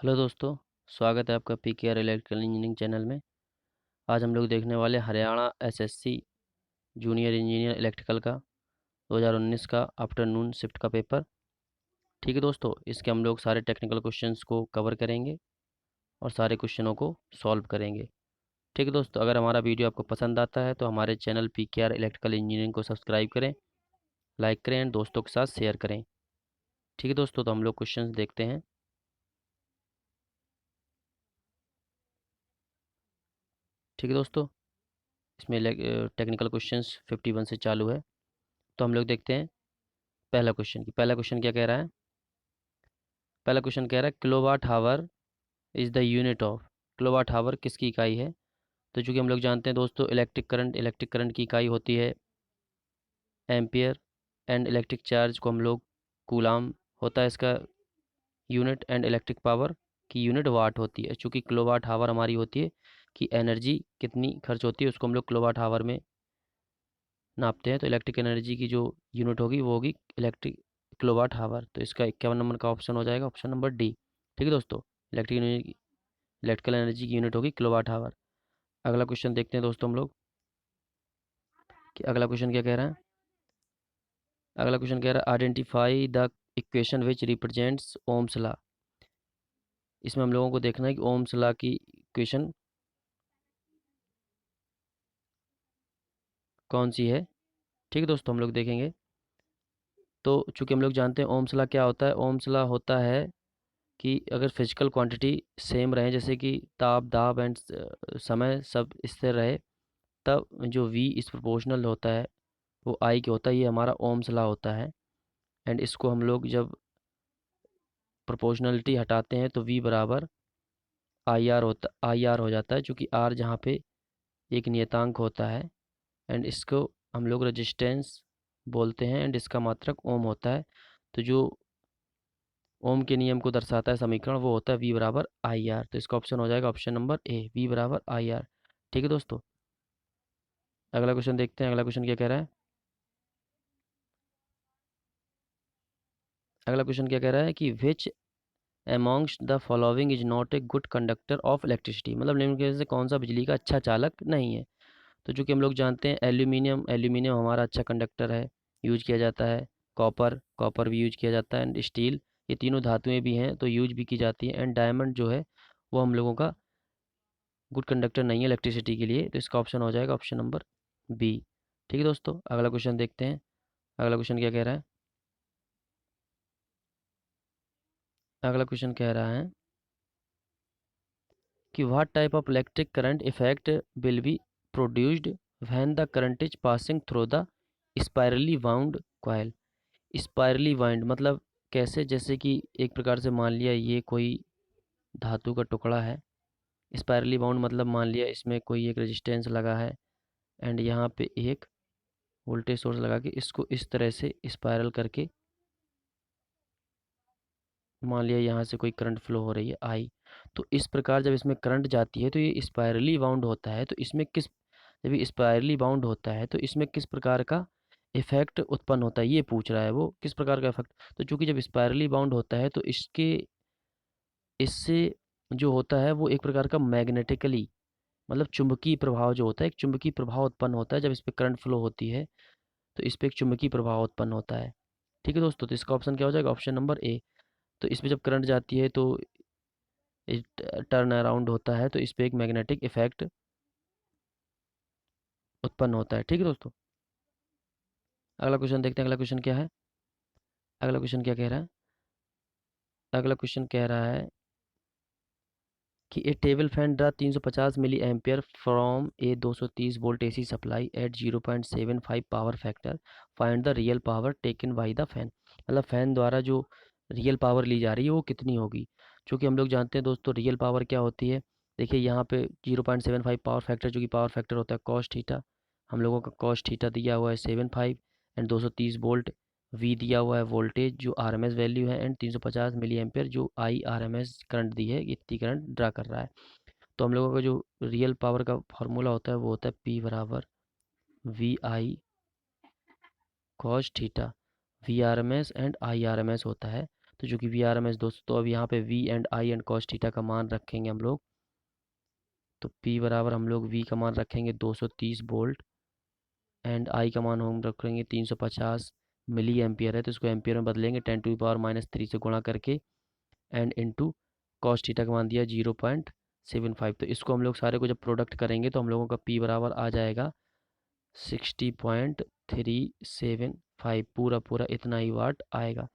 Hello दोस्तों, स्वागत है आपका पीकेआर इलेक्ट्रिकल इंजीनियरिंग चैनल में। आज हम लोग देखने वाले Haryana SSC junior engineer electrical का 2019 का आफ्टरनून शिफ्ट का पेपर। ठीक है दोस्तों, इसके हम लोग सारे टेक्निकल क्वेश्चंस को कवर करेंगे और सारे क्वेश्चनों को सॉल्व करेंगे। ठीक है दोस्तों, अगर हमारा वीडियो आपको पसंद आता है तो हमारे चैनल पीकेआर इलेक्ट्रिकल इंजीनियरिंग को सब्सक्राइब करें, लाइक करें एंड दोस्तों के साथ शेयर करें। ठीक है दोस्तों, तो हम लोग क्वेश्चन देखते हैं। ठीक है दोस्तों, इसमें टेक्निकल क्वेश्चंस 51 से चालू है। तो हम लोग देखते हैं पहला क्वेश्चन क्या कह रहा है। पहला क्वेश्चन कह रहा है kilowatt hour is the unit of. Kilowatt hour किसकी इकाई है? तो चूंकि हम लोग जानते हैं दोस्तों, इलेक्ट्रिक करंट की इकाई होती है एम्पियर, एंड इलेक्ट्रिक चार्ज को हम लोग कूलाम होता है इसका यूनिट, एंड इलेक्ट्रिक पावर की यूनिट वाट होती है। चूंकि किलोवाट हावर हमारी होती है कि एनर्जी कितनी खर्च होती है, उसको हम लोग किलोवाट हावर में नापते हैं। तो इलेक्ट्रिक एनर्जी की जो यूनिट होगी वो होगी इलेक्ट्रिक किलोवाट हावर। तो इसका 51 नंबर का ऑप्शन हो जाएगा ऑप्शन नंबर डी। ठीक है दोस्तों, इलेक्ट्रिकल एनर्जी की यूनिट होगी किलोवाट हावर। अगला क्वेश्चन देखते हैं दोस्तों हम लोग कि अगला क्वेश्चन क्या कह रहा है। अगला क्वेश्चन कह रहा है identify the equation which represents Ohm's law. इसमें हम लोगों को देखना है कि ओम्स लॉ की इक्वेशन कौन सी है। ठीक है दोस्तों, हम लोग देखेंगे। तो चूंकि हम लोग जानते हैं ओम्स लॉ क्या होता है। ओम्स लॉ होता है कि अगर फिजिकल क्वांटिटी सेम रहे, जैसे कि ताप दाब एंड समय सब स्थिर रहे, तब जो v इस प्रोपोर्शनल होता है वो I के होता है। ये हमारा ओम्स लॉ होता है। एंड इसको हम लोग जब प्रोपोर्शनलिटी हटाते हैं तो v बराबर आई आर हो जाता है, चूँकि r जहाँ पे एक नियतांक होता है। एंड इसको हम लोग रेजिस्टेंस बोलते हैं, एंड इसका मात्रक ओम होता है। तो जो ओम के नियम को दर्शाता है समीकरण, वो होता है v बराबर आई आर। तो इसका ऑप्शन हो जाएगा ऑप्शन नंबर ए, v बराबर आई आर। ठीक है दोस्तों, अगला क्वेश्चन देखते हैं। अगला क्वेश्चन क्या कह रहा है। अगला क्वेश्चन क्या कह रहा है कि विच amongst the following is not a good conductor of electricity. मतलब निम्न में से कौन सा बिजली का अच्छा चालक नहीं है। तो चूंकि हम लोग जानते हैं एल्यूमिनियम एल्यूमिनियम हमारा अच्छा कंडक्टर है, यूज किया जाता है। कॉपर कॉपर भी यूज किया जाता है, एंड स्टील, ये तीनों धातुएं भी हैं तो यूज भी की जाती हैं। एंड डायमंड जो है वो हम लोगों का गुड कंडक्टर नहीं है इलेक्ट्रिसिटी के लिए। तो इसका ऑप्शन हो जाएगा ऑप्शन नंबर बी। ठीक है दोस्तों, अगला क्वेश्चन देखते हैं। अगला क्वेश्चन क्या कह रहा है। अगला क्वेश्चन कह रहा है कि what type of electric current effect will be produced when the current is passing through the spirally wound coil. Spirally wind मतलब कैसे, जैसे कि एक प्रकार से मान लिया ये कोई धातु का टुकड़ा है। स्पाइरली बाउंड मतलब मान लिया इसमें कोई एक रेजिस्टेंस लगा है, एंड यहाँ पे एक वोल्टेज सोर्स लगा के इसको इस तरह से स्पाइरल करके मान लिया यहाँ से कोई करंट फ्लो हो रही है आई। तो इस प्रकार जब इसमें करंट जाती है तो ये स्पाइरली बाउंड होता है। तो इसमें किस जब ये स्पाइरली बाउंड होता है तो इसमें किस प्रकार का इफेक्ट उत्पन्न होता है, ये पूछ रहा है वो किस प्रकार का इफेक्ट। तो चूंकि जब स्पाइरली बाउंड होता है तो इससे जो होता है वो एक प्रकार का मैग्नेटिकली मतलब चुंबकीय प्रभाव जो होता है, एक चुंबकीय प्रभाव उत्पन्न होता है। जब इस पर करंट फ्लो होती है तो इस पर एक चुंबकीय प्रभाव उत्पन्न होता है। ठीक है दोस्तों, तो इसका ऑप्शन क्या हो जाएगा ऑप्शन नंबर ए। तो इस पर जब करंट जाती है तो टर्न अराउंड होता है, तो इस पर एक मैग्नेटिक इफेक्ट उत्पन्न होता है। ठीक है दोस्तों, अगला क्वेश्चन देखते हैं। अगला क्वेश्चन क्या है। अगला क्वेश्चन क्या कह रहा है। अगला क्वेश्चन कह रहा है कि a table fan draw 350 milliampere from a 230 volt AC supply at 0.75 power factor, find the real power taken by the fan. मतलब फैन द्वारा जो रियल पावर ली जा रही है वो कितनी होगी। क्योंकि हम लोग जानते हैं दोस्तों रियल पावर क्या होती है। देखिए यहाँ पे 0.75 पावर फैक्टर, जो कि पावर फैक्टर होता है कॉस थीटा। हम लोगों का कॉस थीटा दिया हुआ है 75, एंड 230 वोल्ट वी दिया हुआ है वोल्टेज जो आरएमएस वैल्यू है, एंड 350 मिली एम्पियर जो आई आरएमएस करंट दी है, इतनी करंट ड्रा कर रहा है। तो हम लोगों का जो रियल पावर का फॉर्मूला होता है वो होता है पी बराबर V I cos theta. V R M S and I R M S होता है। तो जो कि VRMS दोस्तों, तो अब यहाँ पे V and I and cos theta का मान रखेंगे हम लोग। तो P बराबर हम लोग V का मान रखेंगे 230 वोल्ट एंड I का मान हम रखेंगे 350 मिली एम्पियर है, तो इसको एम्पियर में बदलेंगे 10⁻³ से गुणा करके एंड इंटू कॉस थीटा का मान दिया 0.75। तो इसको हम लोग सारे को जब प्रोडक्ट करेंगे तो हम लोगों का P बराबर आ जाएगा 60.375, पूरा पूरा इतना ही वाट आएगा।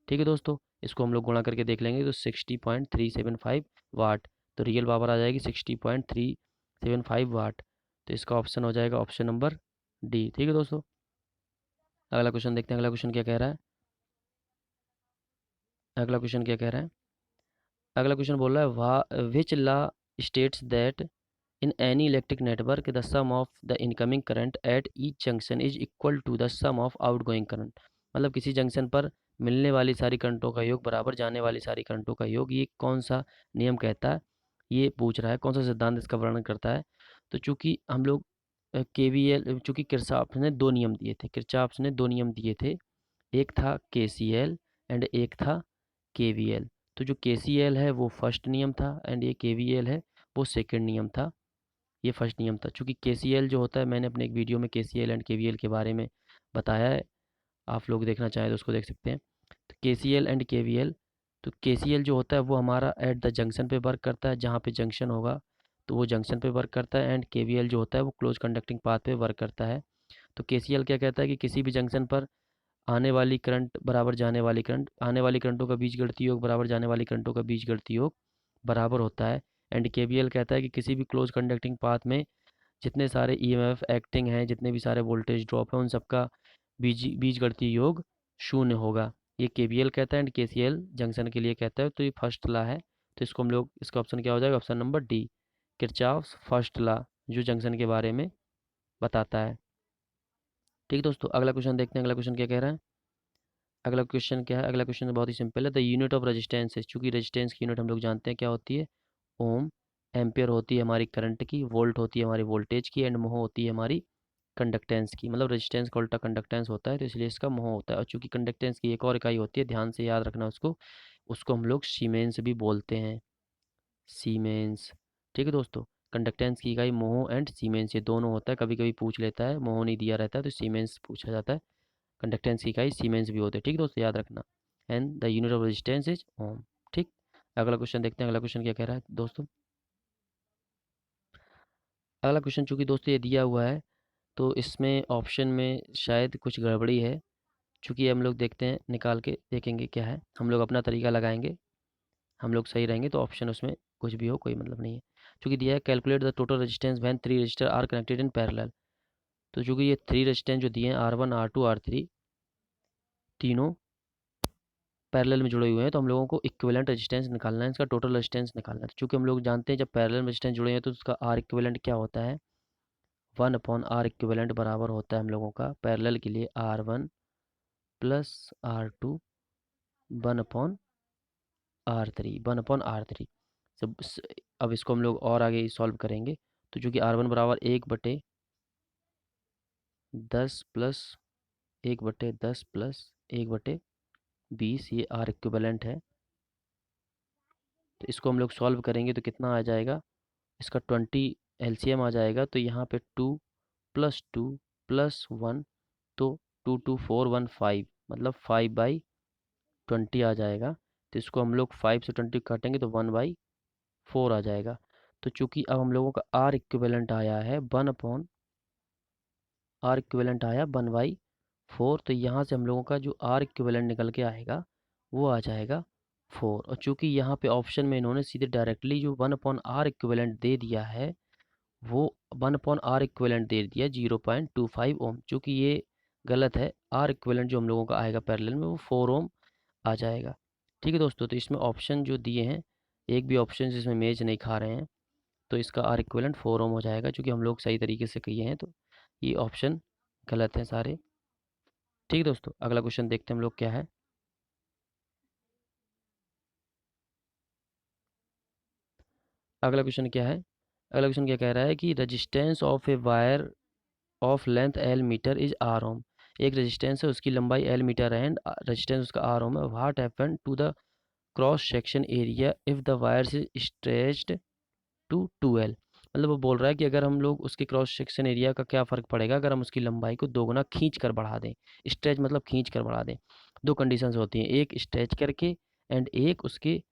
ठीक है दोस्तों, इसको हम लोग गुणा करके देख लेंगे तो 60.375 वाट, तो रियल पावर आ जाएगी 60.375 वाट। तो इसका ऑप्शन हो जाएगा ऑप्शन नंबर डी। ठीक है दोस्तों, अगला क्वेश्चन देखते हैं। अगला क्वेश्चन क्या कह रहा है? अगला क्वेश्चन क्या कह रहा है? अगला क्वेश्चन बोल रहा है which law states that in any electric network the sum of the incoming current at each junction is equal to the sum of outgoing current. मतलब किसी जंक्शन पर मिलने वाली सारी करंटों का योग बराबर जाने वाली सारी करंटों का योग, ये कौन सा नियम कहता है, ये पूछ रहा है, कौन सा सिद्धांत इसका वर्णन करता है। तो चूंकि हम लोग KVL, चूंकि किरचॉफ ने दो नियम दिए थे, किरचॉफ ने दो नियम दिए थे, एक था KCL एंड एक था KVL। तो जो KCL है वो फर्स्ट नियम था एंड ये KVL है वो सेकंड नियम था। ये फर्स्ट नियम था। चूंकि KCL जो होता है, मैंने अपने एक वीडियो में KCL एंड KVL के बारे में बताया है, आप लोग देखना चाहें तो उसको देख सकते हैं। तो KCL एंड KVL, तो KCL जो होता है वो हमारा एट द जंक्शन पे वर्क करता है, जहाँ पे जंक्शन होगा तो वो जंक्शन पे वर्क करता है, एंड KVL जो होता है वो क्लोज कंडक्टिंग पाथ पे वर्क करता है। तो KCL क्या कहता है कि किसी भी जंक्शन पर आने वाली करंट बराबर जाने वाली करंट, आने वाली करंटों का बीजगणितीय योग बराबर जाने वाली करंटों का बीजगणितीय योग बराबर होता है। एंड KVL कहता है कि किसी भी क्लोज कंडक्टिंग पाथ में जितने सारे EMF एक्टिंग हैं, जितने भी सारे वोल्टेज ड्रॉप हैं, उन सबका बीजगणितीय योग शून्य होगा। ये KVL कहता है एंड KCL जंक्शन के लिए कहता है। तो ये फर्स्ट लॉ है, तो इसको हम लोग, इसका ऑप्शन क्या हो जाएगा? Option number D, Kirchhoff's first law, जो जंक्शन के बारे में बताता है। ठीक है दोस्तों, अगला क्वेश्चन देखते हैं। अगला क्वेश्चन क्या कह रहा है? अगला क्वेश्चन क्या है? अगला क्वेश्चन बहुत ही सिंपल है। द यूनिट ऑफ रेजिस्टेंस है, चूंकि रेजिस्टेंस की यूनिट हम लोग जानते हैं क्या होती है, ओम। एम्पियर होती है हमारी करंट की, वोल्ट होती है हमारी वोल्टेज की, एंड मोह होती है हमारी कंडक्टेंस की। मतलब रेजिस्टेंस का उल्टा कंडक्टेंस होता है, तो इसलिए इसका मोह होता है। और चूंकि कंडक्टेंस की एक और इकाई होती है, ध्यान से याद रखना उसको, उसको हम लोग सीमेंस भी बोलते हैं, सीमेंस। ठीक है दोस्तों, कंडक्टेंस की इकाई मोह एंड सीमेंस, ये दोनों होता है। कभी कभी पूछ लेता है, मोह नहीं दिया रहता है तो सीमेंस पूछा जाता है। कंडक्टेंस की इकाई सीमेंस भी होते हैं। ठीक है दोस्तों, याद रखना। And the unit of resistance is ohm. ठीक, अगला क्वेश्चन देखते हैं। अगला क्वेश्चन क्या कह रहा है दोस्तों? अगला क्वेश्चन चूंकि दोस्तों ये दिया हुआ है, तो इसमें ऑप्शन में शायद कुछ गड़बड़ी है। चूंकि हम लोग देखते हैं, निकाल के देखेंगे क्या है, हम लोग अपना तरीका लगाएंगे, हम लोग सही रहेंगे तो ऑप्शन उसमें कुछ भी हो कोई मतलब नहीं है। चूंकि दिया है calculate the total resistance when three resistor are connected in parallel. तो चूंकि ये थ्री रेजिस्टेंस जो दिए हैं R1 R2 R3 तीनों पैरेलल में जुड़े हुए हैं, तो हम लोगों को इक्विवेलेंट रेजिस्टेंस निकालना है, इसका टोटल रेजिस्टेंस निकालना है। चूंकि हम लोग जानते हैं जब पैरेलल रेजिस्टेंस जुड़े हैं तो उसका आर इक्विवेलेंट क्या होता है, 1/R इक्विवेलेंट बराबर होता है हम लोगों का पैरेलल के लिए R1 plus R2 1/R3, 1/R3। सब अब इसको हम लोग और आगे सॉल्व करेंगे। तो चूंकि R1 बराबर 1/10 प्लस 1/10 प्लस 1/20, ये आर इक्विवेलेंट है। तो इसको हम लोग सॉल्व करेंगे तो कितना आ जाएगा, इसका 20 LCM आ जाएगा। तो यहाँ पे 2 + 2 + 1, तो 2 2 4 1 5, मतलब 5/20 आ जाएगा। तो इसको हम लोग 5 से 20 काटेंगे तो 1/4 आ जाएगा। तो चूंकि अब हम लोगों का आर इक्विवेलेंट आया है 1/4, तो यहाँ से हम लोगों का जो आर इक्विवेलेंट निकल के आएगा वो आ जाएगा 4। और चूंकि यहाँ पे ऑप्शन में इन्होंने सीधे डायरेक्टली जो 1/R इक्विवेलेंट दे दिया है, वो 1/R इक्विवेलेंट दे दिया 0.25 ओम। चूंकि ये गलत है, आर इक्विवेलेंट जो हम लोगों का आएगा पैरेलल में वो 4 ओम आ जाएगा। ठीक है दोस्तों, तो इसमें ऑप्शन जो दिए हैं, एक भी ऑप्शन जिसमें मैच नहीं खा रहे हैं, तो इसका आर इक्विवेलेंट 4 ओम हो जाएगा। चूंकि हम लोग सही तरीके से किए हैं तो ये ऑप्शन गलत है सारे। ठीक है दोस्तों, अगला क्वेश्चन देखते हैं हम लोग क्या है। अगला क्वेश्चन क्या है? अगला क्वेश्चन क्या कह रहा है कि resistance of a wire of length L metre is R ohm. एक रेजिस्टेंस है, उसकी लंबाई एल मीटर है एंड रेजिस्टेंस उसका आर ओम है। What happen to the cross section area if the wires is stretched to 2L। मतलब वो बोल रहा है कि अगर हम लोग उसके क्रॉस सेक्शन एरिया का क्या फ़र्क पड़ेगा अगर हम उसकी लंबाई को दोगुना खींच कर बढ़ा दें। स्ट्रेच मतलब खींच कर बढ़ा दें। दो कंडीशंस होती हैं, एक स्ट्रेच करके एंड एक उसके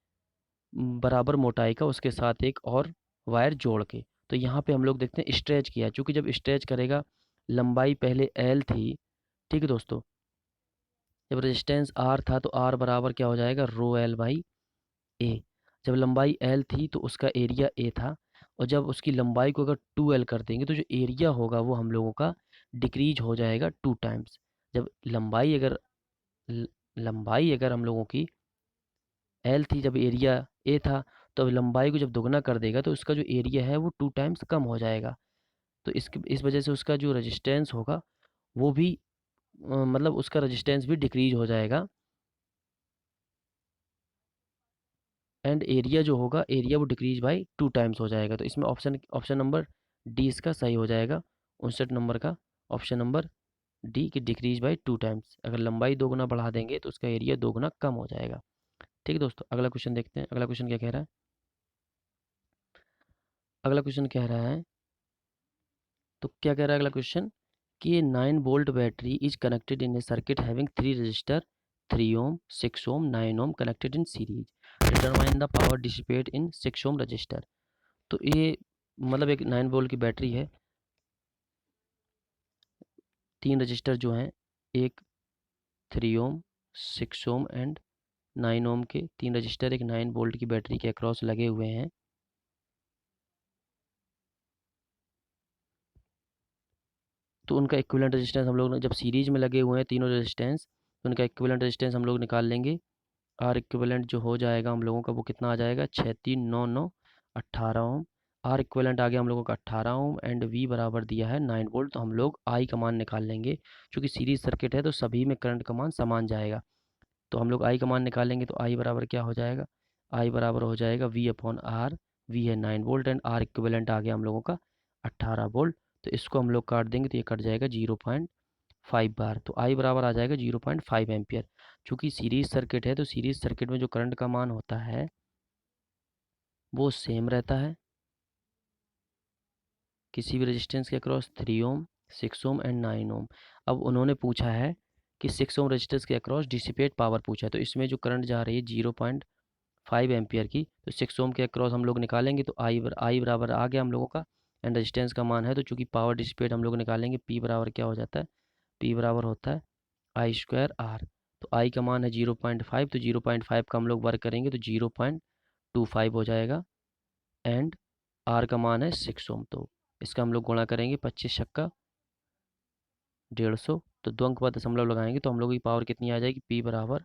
बराबर मोटाई का उसके साथ एक और वायर जोड़ के। तो यहाँ पे हम लोग देखते हैं स्ट्रेच किया है, चूँकि जब स्ट्रेच करेगा लंबाई पहले एल थी, ठीक है दोस्तों। जब रेजिस्टेंस आर था तो आर बराबर क्या हो जाएगा, रो एल बाई ए। जब लंबाई एल थी तो उसका एरिया ए था, और जब उसकी लंबाई को अगर 2L कर देंगे तो जो एरिया होगा वो हम लोगों का डिक्रीज हो जाएगा 2 टाइम्स। जब ल- लंबाई अगर हम लोगों की एल थी, जब एरिया ए था, तो अब लंबाई को जब दोगुना कर देगा तो उसका जो एरिया है वो 2 टाइम्स कम हो जाएगा। तो इस वजह से उसका जो रेजिस्टेंस होगा वो भी मतलब उसका रेजिस्टेंस भी डिक्रीज हो जाएगा, एंड एरिया जो होगा एरिया वो डिक्रीज बाई 2 टाइम्स हो जाएगा। तो इसमें ऑप्शन ऑप्शन नंबर डी इसका सही हो जाएगा। 59 नंबर का ऑप्शन नंबर डी की डिक्रीज बाई 2 टाइम्स। अगर लंबाई दोगुना बढ़ा देंगे तो उसका एरिया दोगुना कम हो जाएगा। ठीक है दोस्तों, अगला क्वेश्चन देखते हैं। अगला क्वेश्चन क्या कह रहा है। अगला क्वेश्चन कह रहा है, तो क्या कह रहा है अगला क्वेश्चन, कि ये 9 volt battery is connected in a circuit having 3 resistor, 3 ohm, 6 ohm, 9 ohm connected in series. Determine the power dissipate in 6 ohm resistor. तो ये मतलब एक 9 वोल्ट की बैटरी है, 3 रजिस्टर जो हैं, एक 3 ओम, 6 ओम एंड 9 ओम के 3 रजिस्टर एक 9 वोल्ट की बैटरी के अक्रॉस लगे हुए हैं। तो उनका इक्विवेलेंट रेजिस्टेंस हम लोग ने जब सीरीज में लगे हुए हैं तीनों रेजिस्टेंस, तो उनका इक्विवेलेंट रेजिस्टेंस हम लोग निकाल लेंगे। आर इक्विवेलेंट जो हो जाएगा हम लोगों का वो कितना आ जाएगा, 6 3 9 9 18 ओम। आर इक्विवेलेंट आ गया हम लोगों का 18 ओम एंड वी बराबर दिया है 9 वोल्ट। तो हम लोग आई का मान निकाल लेंगे, क्योंकि सीरीज सर्किट है तो सभी में करंट का मान समान जाएगा। तो हम लोग आई का मान निकालेंगे, तो आई बराबर क्या हो जाएगा, आई बराबर हो जाएगा वी अपॉन आर। वी है 9 वोल्ट एंड आर इक्विवेलेंट आ गया हम लोगों का 18 वोल्ट। तो इसको हम लोग काट देंगे तो ये कट जाएगा 0.5 बार। तो आई बराबर आ जाएगा 0.5 एम्पियर। चूँकि सीरीज सर्किट है तो सीरीज सर्किट में जो करंट का मान होता है वो सेम रहता है किसी भी रेजिस्टेंस के अक्रॉस, 3 ओम, 6 ओम एंड 9 ओम। अब उन्होंने पूछा है कि 6 ओम रेजिस्टेंस के अक्रॉस डिसिपेट पावर पूछा है, तो इसमें जो करंट जा रही है 0.5 एम्पियर की, तो 6 ओम के अक्रॉस हम लोग निकालेंगे तो आई बराबर आ गया हम लोगों का, एंड रेजिस्टेंस का मान है तो चूंकि पावर डिसिपेट हम लोग निकालेंगे, पी बराबर क्या हो जाता है, पी बराबर होता है आई स्क्वायर आर। तो आई का मान है 0.5, तो 0.5 का हम लोग वर्क करेंगे तो 0.25 हो जाएगा, एंड आर का मान है 6 ओम। तो इसका हम लोग गुणा करेंगे 25 छक्का 150, तो दो अंक बाद दशमलव लगाएंगे तो हम लोग की पावर कितनी आ जाएगी, पी बराबर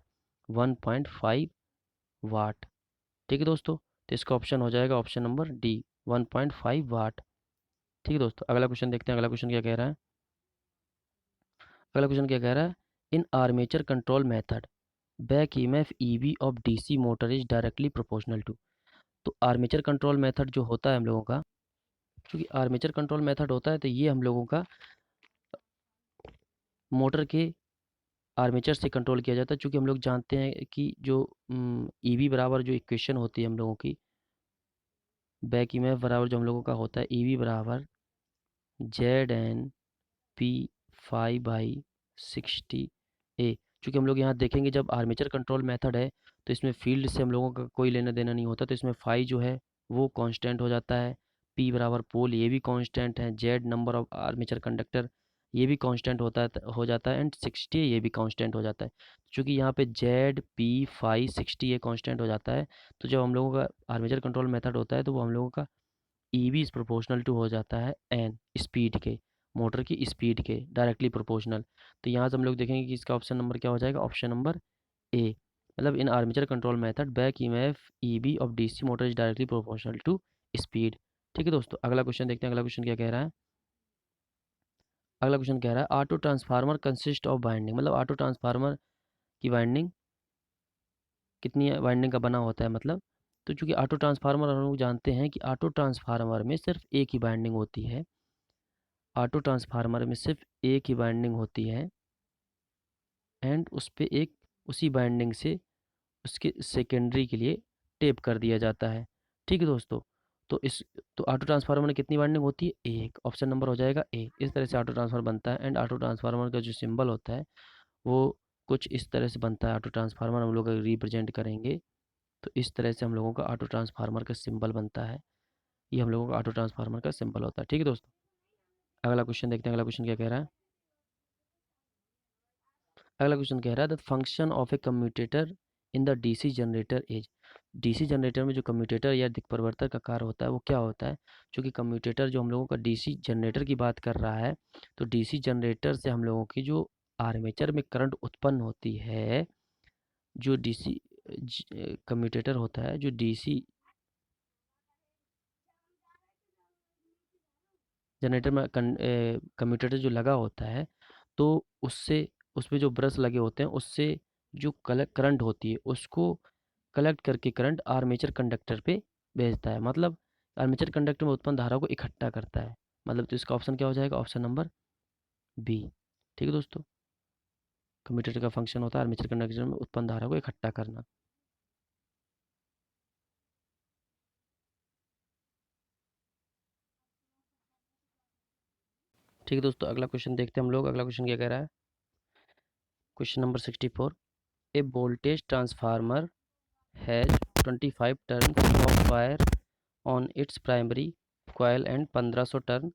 1.5 वाट। ठीक है दोस्तों, तो इसका ऑप्शन हो जाएगा ऑप्शन नंबर डी, 1.5 वाट। ठीक है दोस्तों, अगला क्वेश्चन देखते हैं। अगला क्वेश्चन क्या कह रहा है। अगला क्वेश्चन क्या कह रहा है, in armature control method back EMF EB of DC motor is directly proportional to. तो आर्मेचर कंट्रोल मेथड जो होता है हम लोगों का, क्योंकि आर्मेचर कंट्रोल मेथड होता है तो ये हम लोगों का मोटर के आर्मेचर से कंट्रोल किया जाता है। चूँकि हम लोग जानते हैं कि जो ईबी बराबर जो इक्वेशन होती है हम लोगों की, बैक ईएमएफ बराबर जो हम लोगों का होता है ईबी बराबर जेड पी 5/60 ए। चूँकि हम लोग यहाँ देखेंगे जब आर्मेचर कंट्रोल मेथड है तो इसमें फील्ड से हम लोगों का कोई लेना देना नहीं होता, तो इसमें फाई जो है वो कांस्टेंट हो जाता है, पी बराबर पोल ये भी कांस्टेंट है, Z number of armature conductor ये भी कांस्टेंट होता है हो जाता है, एंड 60 ये भी कांस्टेंट हो जाता है। चूँकि यहाँ पे जेड पी 560 ये कांस्टेंट हो जाता है, तो जब हम लोगों का आर्मेचर कंट्रोल मेथड होता है तो वो हम लोगों का E B is proportional to हो जाता है एन स्पीड के, मोटर की स्पीड के डायरेक्टली प्रोपोर्शनल। तो यहाँ से हम लोग देखेंगे कि इसका ऑप्शन नंबर क्या हो जाएगा, ऑप्शन नंबर ए। मतलब in armature control method back EMF EB of DC motor is directly proportional to speed. ठीक है दोस्तों, अगला क्वेश्चन देखते हैं। अगला क्वेश्चन क्या कह रहा है। अगला क्वेश्चन कह रहा है, auto transformer consist of winding. मतलब ऑटो ट्रांसफार्मर की वाइंडिंग कितनी वाइंडिंग का बना होता है मतलब। तो चूंकि ऑटो ट्रांसफार्मर हम लोग जानते हैं कि ऑटो ट्रांसफार्मर में सिर्फ एक ही वाइंडिंग होती है, ऑटो ट्रांसफार्मर में सिर्फ एक ही वाइंडिंग होती है, एंड उस पे एक उसी बाइंडिंग से उसके सेकेंडरी के लिए टेप कर दिया जाता है। ठीक है दोस्तों। तो इस तो ऑटो ट्रांसफार्मर में कितनी वाइंडिंग होती है? एक। ऑप्शन नंबर हो जाएगा ए। इस तरह से ऑटो ट्रांसफार्मर बनता है। एंड ऑटो ट्रांसफार्मर का जो सिंबल होता है वो कुछ इस तरह से बनता है। ऑटो ट्रांसफार्मर हम लोग रिप्रेजेंट करेंगे तो इस तरह से हम लोगों का ऑटो ट्रांसफार्मर का सिंबल बनता है। ये हम लोगों का ऑटो ट्रांसफार्मर का सिंबल होता है। ठीक है दोस्तों। अगला क्वेश्चन देखते हैं। अगला क्वेश्चन क्या कह रहा है? अगला क्वेश्चन कह रहा है the function of A commutator in the DC generator is. DC generator में जो कम्यूटेटर या दिक्परिवर्तक का कार्य होता है वो क्या होता है? क्योंकि कम्यूटेटर जो हम लोगों का डीसी जनरेटर की बात कर रहा है तो डीसी जनरेटर से हम लोगों की जो आर्मेचर में करंट उत्पन्न होती है, जो डीसी कम्यूटेटर होता है, जो डीसी जनरेटर में कम्यूटेटर जो लगा होता है तो उससे उसमें जो ब्रश लगे होते हैं उससे जो करंट होती है उसको कलेक्ट करके करंट आर्मेचर कंडक्टर पे भेजता है। मतलब आर्मेचर कंडक्टर में उत्पन्न धारा को इकट्ठा करता है। मतलब तो इसका ऑप्शन क्या हो जाएगा? Option number B. ठीक है दोस्तों। कम्यूटेटर का फंक्शन होता है आर्मेचर कंडक्टर में उत्पन्न धारा को इकट्ठा करना। ठीक है दोस्तों। अगला क्वेश्चन देखते हैं हम लोग। अगला क्वेश्चन क्या कह रहा है? Question number 64। A voltage transformer has 25 turns of wire on its primary coil and 1500 turn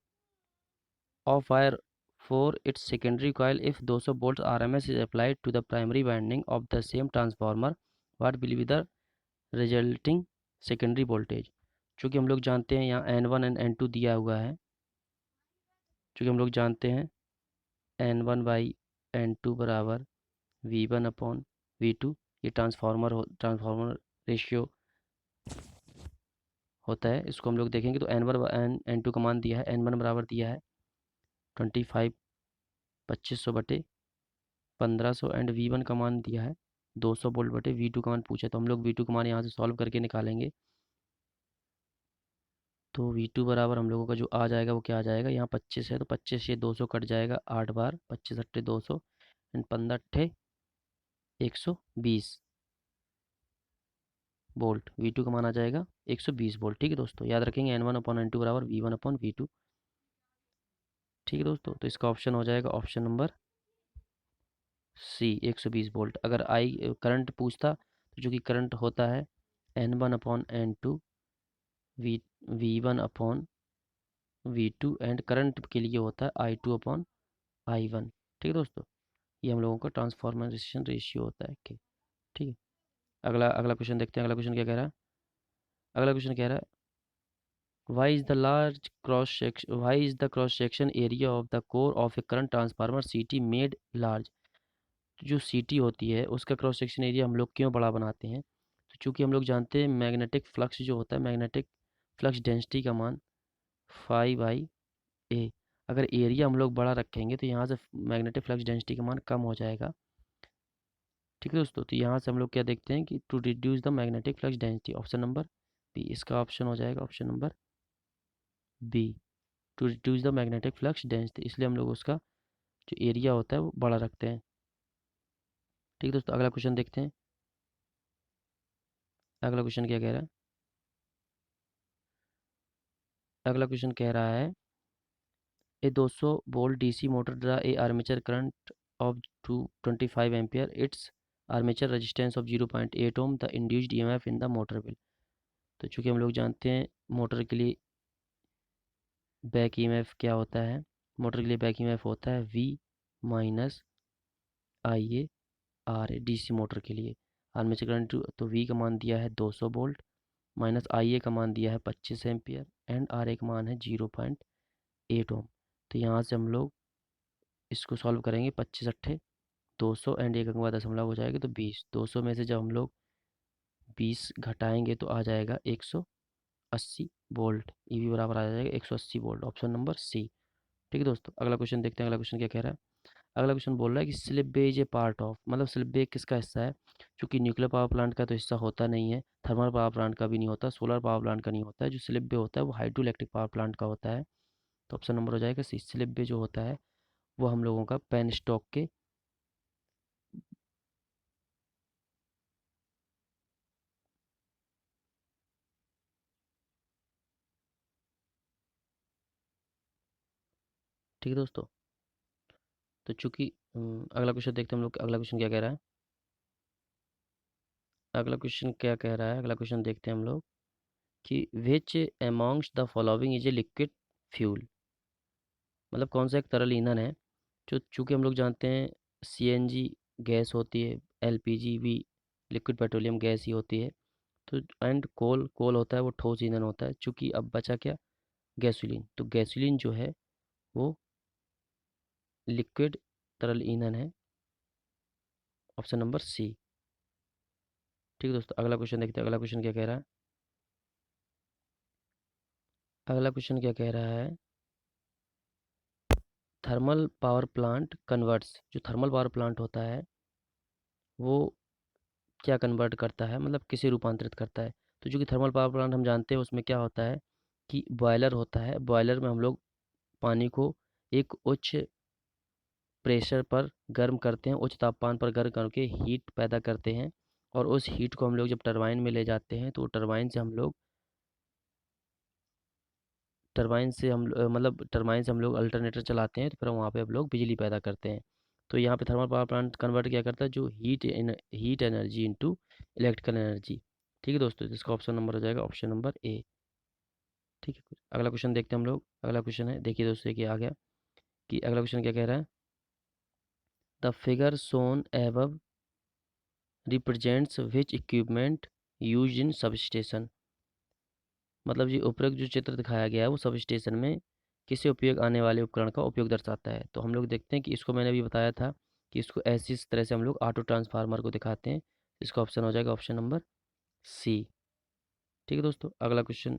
of wire for its secondary coil. If 200 volts RMS is applied to the primary winding of the same transformer, what will be the resulting secondary voltage? चूँकि हम लोग जानते हैं यहाँ N1 and N2 दिया हुआ है। चूँकि हम लोग जानते हैं N1 बाई N2 बराबर V1 अपॉन V2। ये ट्रांसफार्मर रेशियो होता है। इसको हम लोग देखेंगे तो N2 का मान दिया है। N1 बराबर दिया है 25 2500 बटे 1500 एंड V1 का मान दिया है 200 वोल्ट बटे V2 का मान पूछा। तो हम लोग V2 का मान यहाँ से सॉल्व करके निकालेंगे। तो V2 बराबर हम लोगों का जो आ जाएगा वो क्या आ जाएगा? यहाँ 25 है तो 25 से 200 कट जाएगा 8 बार। 25 अट्ठे 200 एंड 15 अट्ठे 120 वोल्ट। V2 का मान आ जाएगा 120 वोल्ट। ठीक है दोस्तों। याद रखेंगे N1 अपॉन N2 बराबर V1 अपॉन V2। ठीक है दोस्तों। तो इसका ऑप्शन हो जाएगा ऑप्शन नंबर सी 120 वोल्ट। अगर आई करंट पूछता तो जो कि करंट होता है N1 upon N2 V one upon V2 and current के लिए होता है I2 अपॉन I1। ठीक है दोस्तों। ये हम लोगों का ट्रांसफॉर्मेशन रेशियो होता है कि ठीक है। अगला अगला क्वेश्चन देखते हैं। अगला क्वेश्चन क्या कह रहा है? अगला क्वेश्चन कह रहा है why is the cross section area of the core of a current transformer CT made large? जो सीटी होती है उसका क्रॉस सेक्शन एरिया हम लोग क्यों बड़ा बनाते हैं? तो चूंकि हम लोग जानते हैं मैग्नेटिक फ्लक्स जो होता है, मैग्नेटिक फ्लक्स डेंसिटी का मान 5/a। अगर एरिया हम लोग बड़ा रखेंगे तो यहाँ से मैग्नेटिक फ्लक्स डेंसिटी का मान कम हो जाएगा। ठीक है दोस्तों। तो यहाँ से हम लोग क्या देखते हैं कि to reduce the magnetic flux density, option number B. इसका ऑप्शन हो जाएगा option number B, to reduce the magnetic flux density. इसलिए हम लोग उसका जो एरिया होता है वो बड़ा रखते हैं। ठीक है दोस्तों। अगला क्वेश्चन देखते हैं। अगला क्वेश्चन क्या कह रहा है? अगला क्वेश्चन कह रहा है a 200 volt DC motor draw a armature current of 225 ampere its armature resistance of 0.8 ohm the induced EMF in the motor will. तो चूंकि हम लोग जानते हैं मोटर के लिए बैक ईएमएफ क्या होता है? मोटर के लिए बैक ईएमएफ होता है V minus I A R A. DC motor के लिए आर्मेचर करंट तो V का मान दिया है 200 वोल्ट माइनस आई ए का मान दिया है 25 एम्पियर एंड आर ए का मान है 0.8 ओम। तो यहाँ से हम लोग इसको सॉल्व करेंगे। 25 अट्ठे 200 एंड एक अंक बाद दशमलव हो जाएगा तो 20। 200 में से जब हम लोग 20 घटाएंगे तो आ जाएगा 180 वोल्ट। ईवी बराबर आ जाएगा 180 वोल्ट। Option number C. ठीक है दोस्तों। अगला क्वेश्चन देखते हैं। अगला क्वेश्चन क्या कह रहा है? अगला क्वेश्चन बोल रहा है कि slip bay is a part of, मतलब स्लिप बे किसका हिस्सा है? क्योंकि न्यूक्लियर पावर प्लांट का तो हिस्सा होता नहीं है, थर्मल पावर प्लांट का भी नहीं होता, सोलर पावर प्लांट का नहीं होता है। जो स्लिप बे होता है वो हाइड्रो इलेक्ट्रिक पावर प्लांट का होता है। तो ऑप्शन नंबर हो जाएगा सी। स्लिप बे जो होता है वो हम लोगों का पेन स्टॉक के ठीक है दोस्तों। तो चूंकि अगला क्वेश्चन देखते हैं हम लोग, अगला क्वेश्चन क्या कह रहा है। अगला क्वेश्चन देखते हैं हम लोग कि which amongst the following is a liquid fuel. मतलब कौन सा एक तरल ईंधन है जो, चूंकि हम लोग जानते हैं सीएनजी गैस होती है, एलपीजी भी लिक्विड पेट्रोलियम गैस ही होती है। तो एंड कोल कोल होता है, वो ठोस ईंधन होता है। चूंकि अब बचा क्या, गैसोलीन। तो गैसोलीन जो है वो लिक्विड तरल ईंधन है। Option number C. ठीक है दोस्तों, अगला क्वेश्चन देखते हैं। अगला क्वेश्चन क्या कह रहा है। अगला क्वेश्चन क्या कह रहा है, थर्मल पावर प्लांट कन्वर्ट्स। जो थर्मल पावर प्लांट होता है वो क्या कन्वर्ट करता है, मतलब किसे रूपांतरित करता है। तो जो कि थर्मल पावर प्लांट हम जानते हैं उसमें क्या होता है कि बॉयलर होता है। बॉयलर में हम लोग पानी को एक उच्च प्रेशर पर गर्म करते हैं, उच्च तापमान पर गर्म करके हीट पैदा करते हैं। और उस हीट को हम लोग जब टरबाइन में ले जाते हैं तो टरबाइन से हम लोग अल्टरनेटर चलाते हैं, तो फिर वहाँ पे हम लोग बिजली पैदा करते हैं। तो यहाँ पे थर्मल पावर प्लांट कन्वर्ट क्या करता है, जो heat energy into electrical energy. ठीक है दोस्तों, तो इसका ऑप्शन नंबर हो जाएगा ऑप्शन नंबर ए। ठीक है, अगला क्वेश्चन देखते हैं हम लोग। अगला क्वेश्चन है, देखिए दोस्तों कि आ गया कि अगला क्वेश्चन क्या कह रहा है। The figure shown above represents which equipment use in substation. मतलब जी उपरोक्त जो चित्र दिखाया गया है वो सब स्टेशन में किसी उपयोग आने वाले उपकरण का उपयोग दर्शाता है। तो हम लोग देखते हैं कि इसको मैंने अभी बताया था कि इसको ऐसी इस तरह से हम लोग ऑटो ट्रांसफार्मर को दिखाते हैं। इसका ऑप्शन हो जाएगा ऑप्शन नंबर सी। ठीक है दोस्तों, अगला क्वेश्चन